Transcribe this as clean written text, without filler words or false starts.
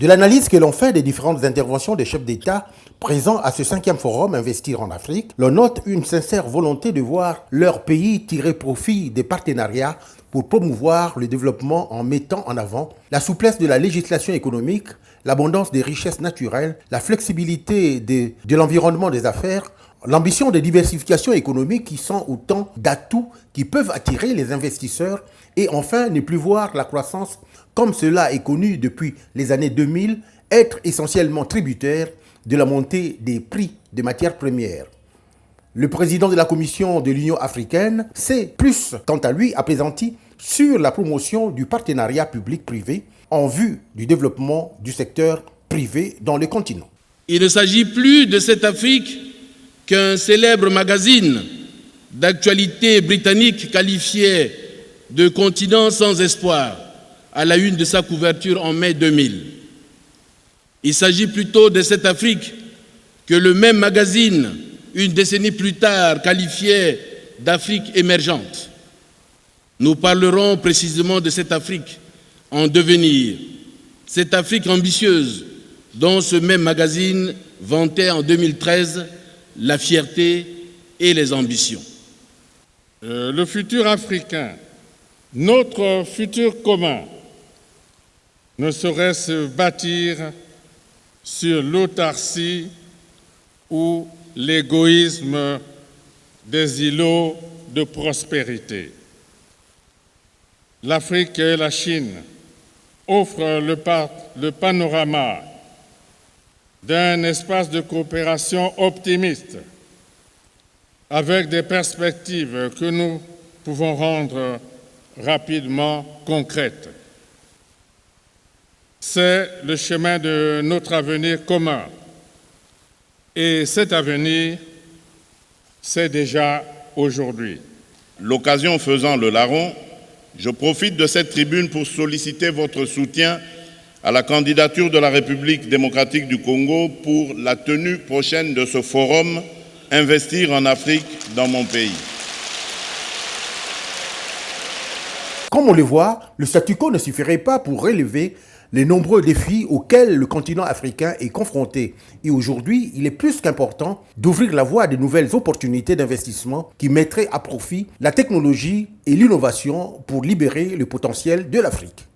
De l'analyse que l'on fait des différentes interventions des chefs d'État présents à ce 5e forum Investir en Afrique, l'on note une sincère volonté de voir leur pays tirer profit des partenariats pour promouvoir le développement en mettant en avant la souplesse de la législation économique, l'abondance des richesses naturelles, la flexibilité de l'environnement des affaires, l'ambition de diversification économique qui sont autant d'atouts qui peuvent attirer les investisseurs et enfin ne plus voir la croissance comme cela est connu depuis les années 2000, être essentiellement tributaire de la montée des prix des matières premières. Le président de la Commission de l'Union africaine s'est plus, quant à lui, appesanti sur la promotion du partenariat public-privé en vue du développement du secteur privé dans le continent. Il ne s'agit plus de cette Afrique qu'un célèbre magazine d'actualité britannique qualifiait de continent sans espoir à la une de sa couverture en mai 2000. Il s'agit plutôt de cette Afrique que le même magazine, une décennie plus tard, qualifiait d'Afrique émergente. Nous parlerons précisément de cette Afrique en devenir, cette Afrique ambitieuse dont ce même magazine vantait en 2013 la fierté et les ambitions. Le futur africain, notre futur commun, ne saurait se bâtir sur l'autarcie ou l'égoïsme des îlots de prospérité. L'Afrique et la Chine offrent le panorama d'un espace de coopération optimiste avec des perspectives que nous pouvons rendre rapidement concrètes. C'est le chemin de notre avenir commun. Et cet avenir, c'est déjà aujourd'hui. L'occasion faisant le larron, je profite de cette tribune pour solliciter votre soutien à la candidature de la République démocratique du Congo pour la tenue prochaine de ce forum Investir en Afrique dans mon pays. Comme on le voit, le statu quo ne suffirait pas pour relever les nombreux défis auxquels le continent africain est confronté. Et aujourd'hui, il est plus qu'important d'ouvrir la voie à de nouvelles opportunités d'investissement qui mettraient à profit la technologie et l'innovation pour libérer le potentiel de l'Afrique.